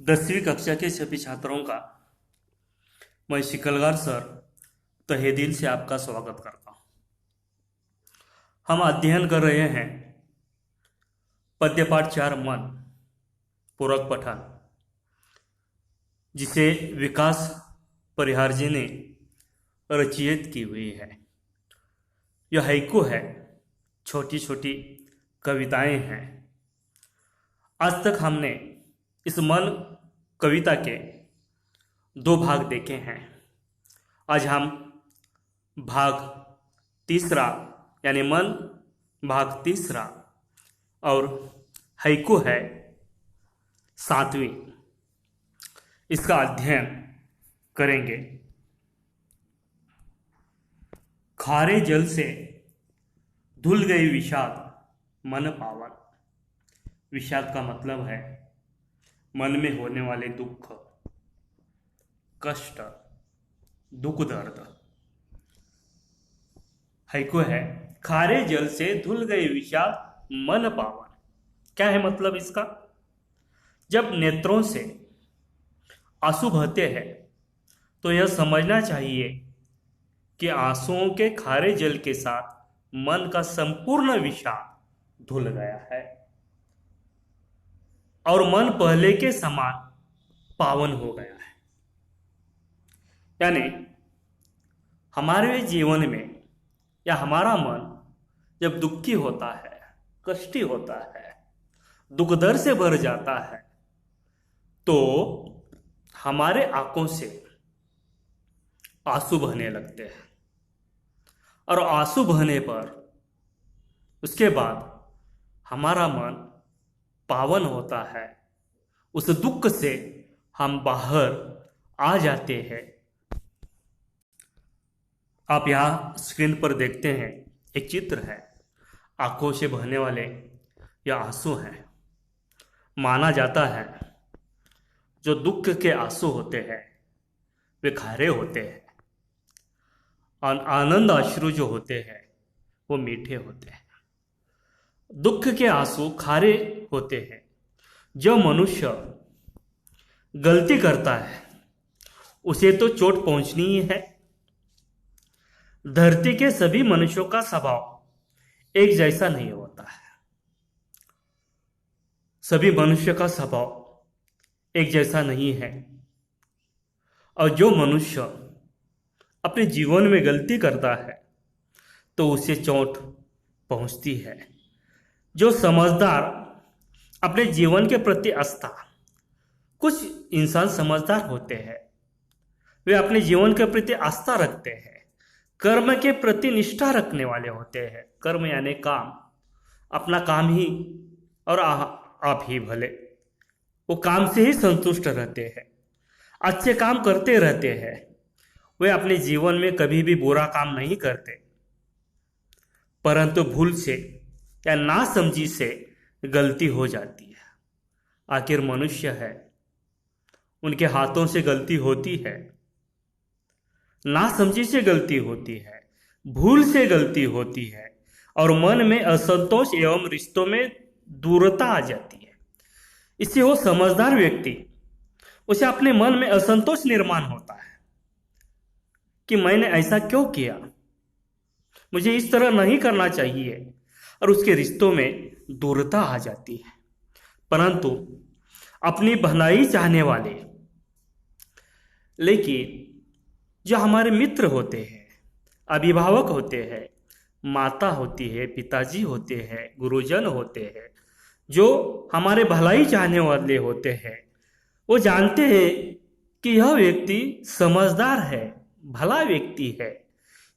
10वीं कक्षा के सभी छात्रों का मैं शिकलगार सर तहे दिल से आपका स्वागत करता हूँ। हम अध्ययन कर रहे हैं पद्यपाठ 4 मन पूरक पठन, जिसे विकास परिहार जी ने रचित की हुई है। यह हाइकू है, छोटी छोटी कविताएं हैं। आज तक हमने इस मन कविता के 2 भाग देखे हैं। आज हम भाग तीसरा यानी मन भाग तीसरा और हाइकू है 7वीं, इसका अध्ययन करेंगे। खारे जल से धुल गई विषाद मन पावन। विषाद का मतलब है मन में होने वाले दुख, कष्ट, दुख, दर्द। हाइकू है खारे जल से धुल गई विषाद मन पावन। क्या है मतलब इसका? जब नेत्रों से आंसू बहते हैं तो यह समझना चाहिए कि आंसुओं के खारे जल के साथ मन का संपूर्ण विषाद धुल गया है और मन पहले के समान पावन हो गया है। यानी हमारे जीवन में या हमारा मन जब दुखी होता है, कष्टी होता है, दुख दर्द से भर जाता है, तो हमारे आंखों से आंसू बहने लगते हैं और आंसू बहने पर उसके बाद हमारा मन पावन होता है। उस दुख से हम बाहर आ जाते हैं। आप यहाँ स्क्रीन पर देखते हैं, एक चित्र है। आंखों से बहने वाले यह आंसू हैं। माना जाता है जो दुख के आंसू होते हैं वे खारे होते हैं और आनंद अश्रु जो होते हैं वो मीठे होते हैं। दुख के आंसू खारे होते हैं। जो मनुष्य गलती करता है उसे तो चोट पहुंचनी ही है। धरती के सभी मनुष्यों का स्वभाव एक जैसा नहीं होता है। सभी मनुष्य का स्वभाव एक जैसा नहीं है और जो मनुष्य अपने जीवन में गलती करता है तो उसे चोट पहुंचती है। जो समझदार अपने जीवन के प्रति आस्था, कुछ इंसान समझदार होते हैं, वे अपने जीवन के प्रति आस्था रखते हैं, कर्म के प्रति निष्ठा रखने वाले होते हैं। कर्म यानी काम, अपना काम ही और आप ही भले, वो काम से ही संतुष्ट रहते हैं, अच्छे काम करते रहते हैं। वे अपने जीवन में कभी भी बुरा काम नहीं करते, परंतु भूल से या नासमझी से गलती हो जाती है। आखिर मनुष्य है, उनके हाथों से गलती होती है, नासमझी से गलती होती है, भूल से गलती होती है और मन में असंतोष एवं रिश्तों में दूरता आ जाती है। इससे वो समझदार व्यक्ति, उसे अपने मन में असंतोष निर्माण होता है कि मैंने ऐसा क्यों किया, मुझे इस तरह नहीं करना चाहिए, और उसके रिश्तों में दूरता आ जाती है। परंतु अपनी भलाई चाहने वाले, लेकिन जो हमारे मित्र होते हैं, अभिभावक होते हैं, माता होती है, पिताजी होते हैं, गुरुजन होते हैं, जो हमारे भलाई चाहने वाले होते हैं, वो जानते हैं कि यह व्यक्ति समझदार है, भला व्यक्ति है,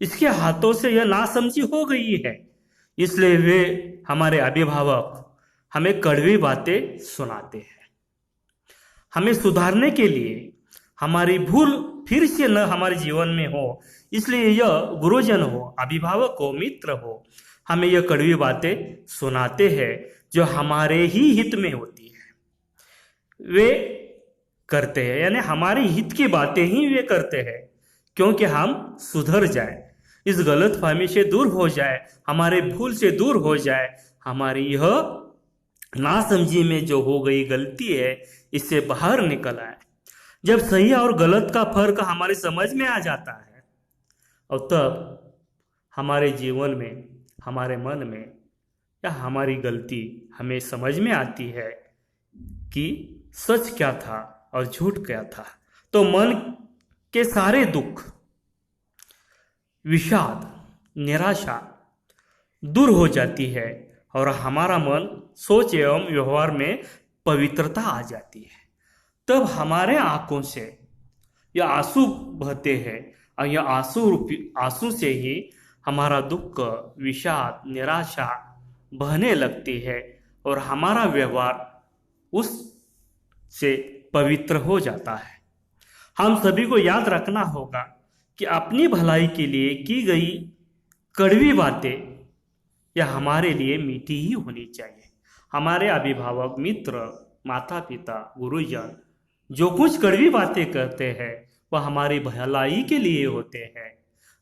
इसके हाथों से यह नासमझी हो गई है, इसलिए वे हमारे अभिभावक हमें कड़वी बातें सुनाते हैं। हमें सुधारने के लिए, हमारी भूल फिर से न हमारे जीवन में हो, इसलिए यह गुरुजन हो, अभिभावक हो, मित्र हो, हमें यह कड़वी बातें सुनाते हैं जो हमारे ही हित में होती है। वे करते हैं, यानी हमारे हित की बातें ही वे करते हैं, क्योंकि हम सुधर जाए, इस गलतफहमी से दूर हो जाए, हमारे भूल से दूर हो जाए, हमारी यह नासमझी में जो हो गई गलती है, इससे बाहर निकल आए। जब सही और गलत का फर्क हमारे समझ में आ जाता है, और तब हमारे जीवन में, हमारे मन में, या हमारी गलती हमें समझ में आती है कि सच क्या था और झूठ क्या था, तो मन के सारे दुख, विषाद, निराशा दूर हो जाती है और हमारा मन, सोच एवं व्यवहार में पवित्रता आ जाती है। तब हमारे आंखों से यह आंसू बहते हैं और यह आंसू से ही हमारा दुख, विषाद, निराशा बहने लगती है और हमारा व्यवहार उस से पवित्र हो जाता है। हम सभी को याद रखना होगा कि अपनी भलाई के लिए की गई कड़वी बातें यह हमारे लिए मीठी ही होनी चाहिए। हमारे अभिभावक, मित्र, माता पिता, गुरुजन जो कुछ कड़वी बातें करते हैं वह हमारी भलाई के लिए होते हैं,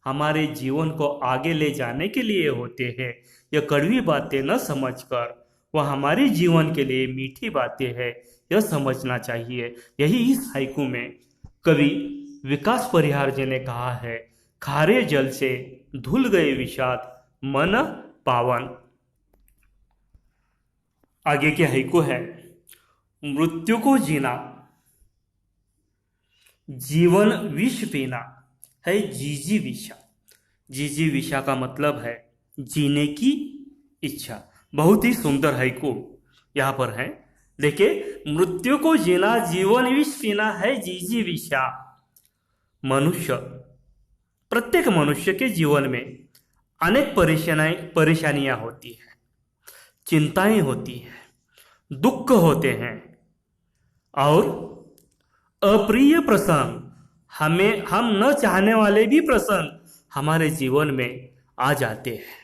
हमारे जीवन को आगे ले जाने के लिए होते हैं। यह कड़वी बातें न समझकर वह हमारे जीवन के लिए मीठी बातें हैं, यह समझना चाहिए। यही इस हाइकू में कवि विकास परिहार जी ने कहा है, खारे जल से धुल गए विषाद, मन पावन। आगे के हाइकू है, मृत्यु को जीना, जीवन विष पीना है जीजी विषा। जीजी विषा का मतलब है जीने की इच्छा। बहुत ही सुंदर हाइकू यहाँ पर है। देखिए, मृत्यु को जीना, जीवन विष पीना है जीजी विषा। मनुष्य, प्रत्येक मनुष्य के जीवन में अनेक परेशानियां होती हैं, चिंताएं होती हैं, दुख होते हैं और अप्रिय प्रसंग, हम न चाहने वाले भी प्रसंग हमारे जीवन में आ जाते हैं।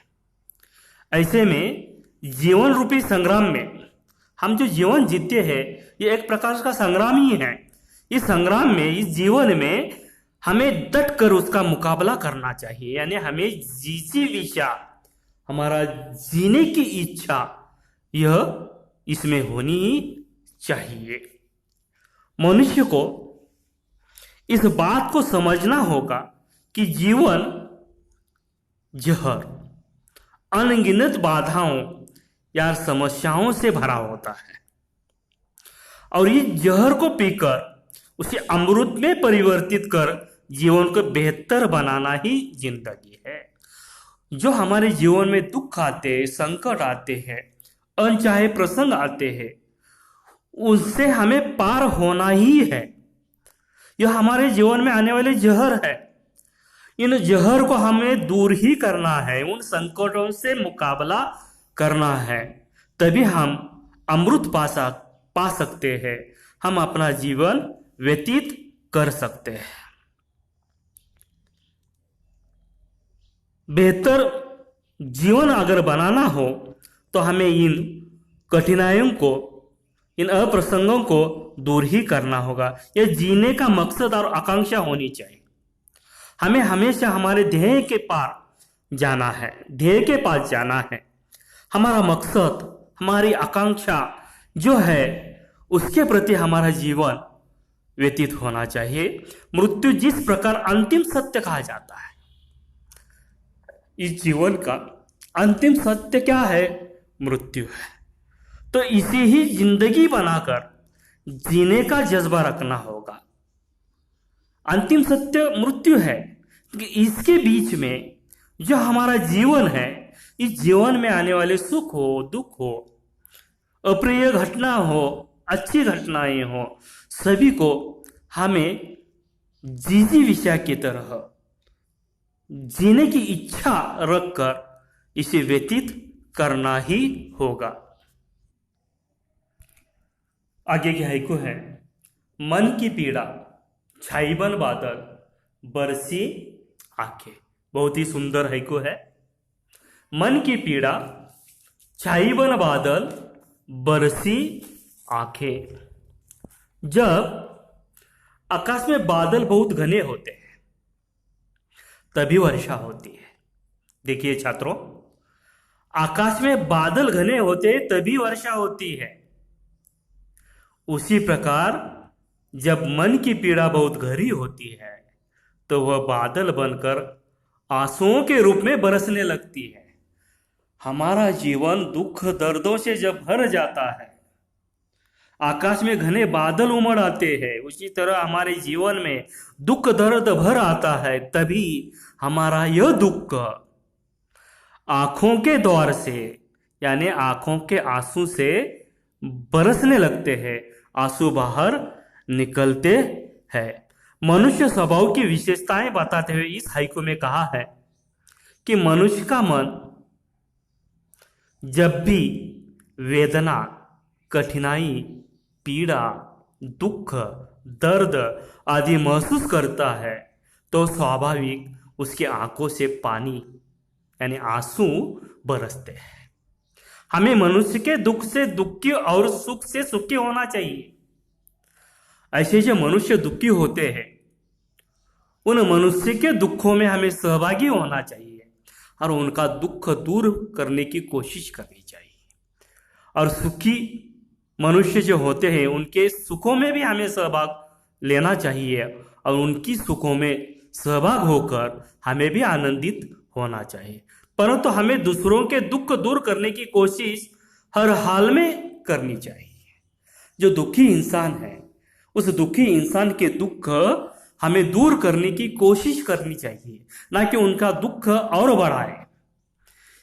ऐसे में जीवन रूपी संग्राम में हम जो जीवन जीते हैं, ये एक प्रकार का संग्राम ही है। इस संग्राम में, इस जीवन में हमें डट कर उसका मुकाबला करना चाहिए। यानी हमें जीजी विषा, हमारा जीने की इच्छा, यह इसमें होनी ही चाहिए। मनुष्य को इस बात को समझना होगा कि जीवन जहर, अनगिनत बाधाओं या समस्याओं से भरा होता है और इस जहर को पीकर उसे अमृत में परिवर्तित कर जीवन को बेहतर बनाना ही जिंदगी है। जो हमारे जीवन में दुख आते हैं, संकट आते हैं, अनचाहे प्रसंग आते हैं, उससे हमें पार होना ही है। यह हमारे जीवन में आने वाले जहर है। इन जहर को हमें दूर ही करना है, उन संकटों से मुकाबला करना है, तभी हम अमृत पा सकते हैं, हम अपना जीवन व्यतीत कर सकते हैं। बेहतर जीवन अगर बनाना हो तो हमें इन कठिनाइयों को, इन अप्रसंगों को दूर ही करना होगा। यह जीने का मकसद और आकांक्षा होनी चाहिए। हमें हमेशा हमारे ध्येय के पार जाना है, ध्येय के पास जाना है। हमारा मकसद, हमारी आकांक्षा जो है, उसके प्रति हमारा जीवन व्यतीत होना चाहिए। मृत्यु जिस प्रकार अंतिम सत्य कहा जाता है, इस जीवन का अंतिम सत्य क्या है? मृत्यु है। तो इसे ही जिंदगी बनाकर जीने का जज्बा रखना होगा। अंतिम सत्य मृत्यु है कि इसके बीच में जो हमारा जीवन है, इस जीवन में आने वाले सुख हो, दुख हो, अप्रिय घटना हो, अच्छी घटनाएं हो, सभी को हमें जीजी विषय की तरह जीने की इच्छा रखकर इसे व्यतीत करना ही होगा। आगे की हाइकू है, मन की पीड़ा, छाईबन बादल, बरसी आंखें। बहुत ही सुंदर हाइकू है। मन की पीड़ा, छाईबन बादल, बरसी आंखें। जब आकाश में बादल बहुत घने होते हैं तभी वर्षा होती है। देखिए छात्रों, आकाश में बादल घने होते तभी वर्षा होती है। उसी प्रकार जब मन की पीड़ा बहुत गहरी होती है तो वह बादल बनकर आंसुओं के रूप में बरसने लगती है। हमारा जीवन दुख दर्दों से जब भर जाता है, आकाश में घने बादल उमड़ आते हैं, उसी तरह हमारे जीवन में दुख दर्द भर आता है, तभी हमारा यह दुख आंखों के द्वार से यानी आंखों के आंसू से बरसने लगते हैं, आंसू बाहर निकलते हैं। मनुष्य स्वभाव की विशेषताएं बताते हुए इस हाइकू में कहा है कि मनुष्य का मन जब भी वेदना, कठिनाई, पीड़ा, दुख, दर्द आदि महसूस करता है तो स्वाभाविक उसकी आंखों से पानी यानी आंसू बरसते हैं। हमें मनुष्य के दुख से दुखी और सुख से सुखी होना चाहिए। ऐसे जो मनुष्य दुखी होते हैं उन मनुष्य के दुखों में हमें सहभागी होना चाहिए और उनका दुख दूर करने की कोशिश करनी चाहिए। और सुखी मनुष्य जो होते हैं उनके सुखों में भी हमें सहभाग लेना चाहिए और उनकी सुखों में सहभाग होकर हमें भी आनंदित होना चाहिए। परंतु हमें दूसरों के दुख दूर करने की कोशिश हर हाल में करनी चाहिए। जो दुखी इंसान है उस दुखी इंसान के दुख हमें दूर करने की कोशिश करनी चाहिए, ना कि उनका दुख और बढ़ाए।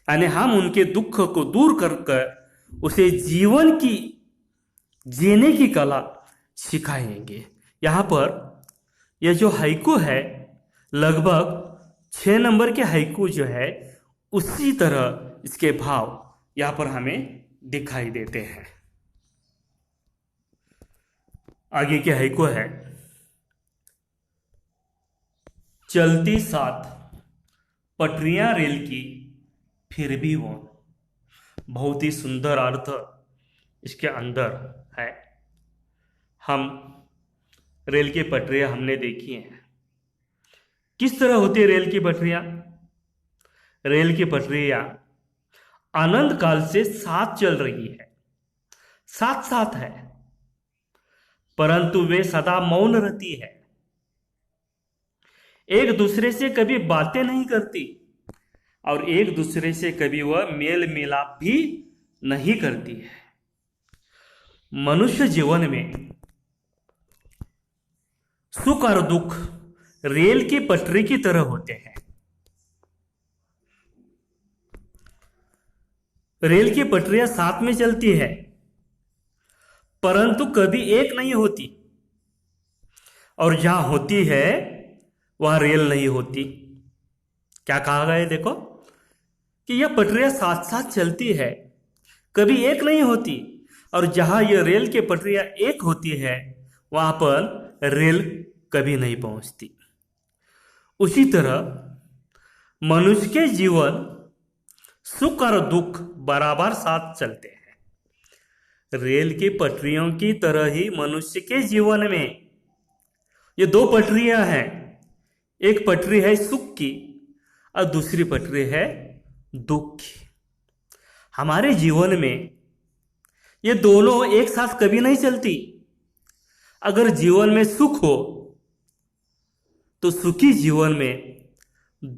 यानी हम उनके दुख को दूर कर उसे जीवन की जीने की कला सिखाएंगे। यहाँ पर यह जो हाइकू है लगभग 6 नंबर के हाइकू जो है उसी तरह इसके भाव यहाँ पर हमें दिखाई देते हैं। आगे के हाइकू है, चलती साथ पटरियां रेल की फिर भी वो। बहुत ही सुंदर अर्थ इसके अंदर है। हम रेल की पटरियां हमने देखी हैं। किस तरह होती है रेल की पटरियां? रेल की पटरियां अनंत काल से साथ चल रही है, साथ साथ है, परंतु वे सदा मौन रहती है, एक दूसरे से कभी बातें नहीं करती और एक दूसरे से कभी वह मेल मिलाप भी नहीं करती है। मनुष्य जीवन में सुख और दुख रेल की पटरी की तरह होते हैं। रेल की पटरियां साथ में चलती है परंतु कभी एक नहीं होती, और जहां होती है वह रेल नहीं होती। क्या कहा गया है? देखो कि यह पटरियां साथ साथ चलती है, कभी एक नहीं होती, और जहां यह रेल की पटरियां एक होती है वहां पर रेल कभी नहीं पहुंचती। उसी तरह मनुष्य के जीवन सुख और दुख बराबर साथ चलते हैं। रेल की पटरियों की तरह ही मनुष्य के जीवन में ये दो पटरियां हैं। एक पटरी है सुख की और दूसरी पटरी है दुख की। हमारे जीवन में ये दोनों एक साथ कभी नहीं चलती। अगर जीवन में सुख हो तो सुखी जीवन में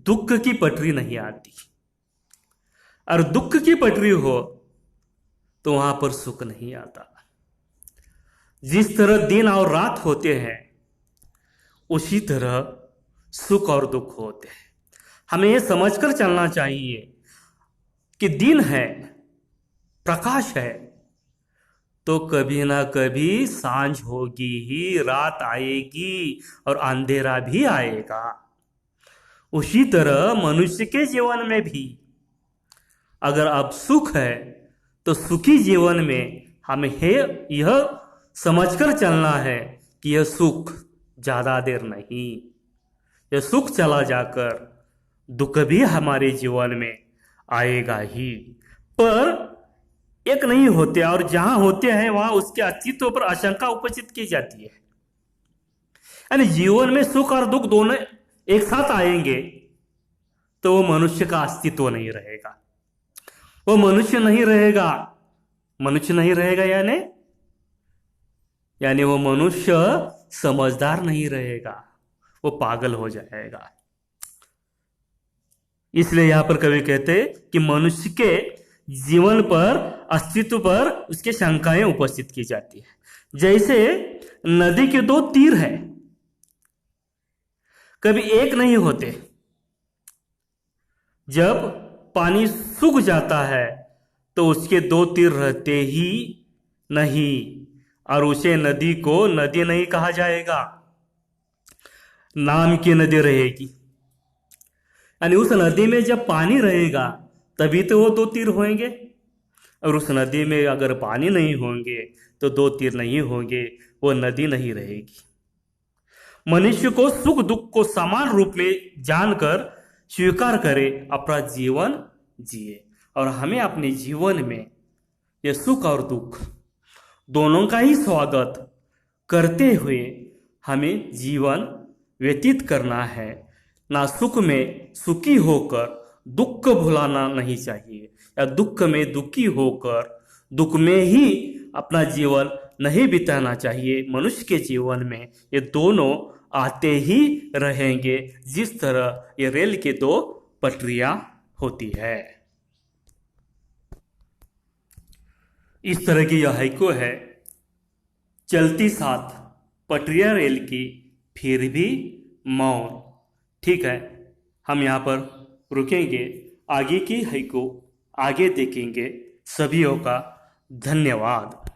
दुख की पटरी नहीं आती, और दुख की पटरी हो तो वहां पर सुख नहीं आता। जिस तरह दिन और रात होते हैं उसी तरह सुख और दुख होते हैं। हमें यह समझकर चलना चाहिए कि दिन है, प्रकाश है, तो कभी ना कभी सांझ होगी ही, रात आएगी और अंधेरा भी आएगा। उसी तरह मनुष्य के जीवन में भी अगर अब सुख है तो सुखी जीवन में हमें यह समझकर चलना है कि यह सुख ज्यादा देर नहीं, यह सुख चला जाकर दुख भी हमारे जीवन में आएगा ही, पर एक नहीं होते, और जहां होते हैं वहां उसके अस्तित्व पर आशंका उपस्थित की जाती है। यानी जीवन में सुख और दुख दोनों एक साथ आएंगे तो वो मनुष्य का अस्तित्व नहीं रहेगा। वो मनुष्य नहीं रहेगा। मनुष्य नहीं रहेगा यानी वो मनुष्य समझदार नहीं रहेगा, वो पागल हो जाएगा। इसलिए यहां पर कवि कहते कि मनुष्य के जीवन पर, अस्तित्व पर उसके शंकाएं उपस्थित की जाती है। जैसे नदी के दो तीर है, कभी एक नहीं होते। जब पानी सूख जाता है तो उसके दो तीर रहते ही नहीं, और उसे नदी को नदी नहीं कहा जाएगा, नाम की नदी रहेगी। यानी उस नदी में जब पानी रहेगा तभी तो वो दो तीर होंगे, और उस नदी में अगर पानी नहीं होंगे तो दो तीर नहीं होंगे, वो नदी नहीं रहेगी। मनुष्य को सुख दुख को समान रूप में जानकर स्वीकार करे, अपना जीवन जिए। और हमें अपने जीवन में ये सुख और दुख दोनों का ही स्वागत करते हुए हमें जीवन व्यतीत करना है। ना सुख में सुखी होकर दुख भुलाना नहीं चाहिए, या दुख में दुखी होकर दुख में ही अपना जीवन नहीं बिताना चाहिए। मनुष्य के जीवन में ये दोनों आते ही रहेंगे, जिस तरह ये रेल के दो पटरियां होती है। इस तरह की यह हाइको है, चलती साथ पटरियां रेल की फिर भी मौन। ठीक है, हम यहाँ पर रुकेंगे, आगे की हाइको आगे देखेंगे। सभी का धन्यवाद।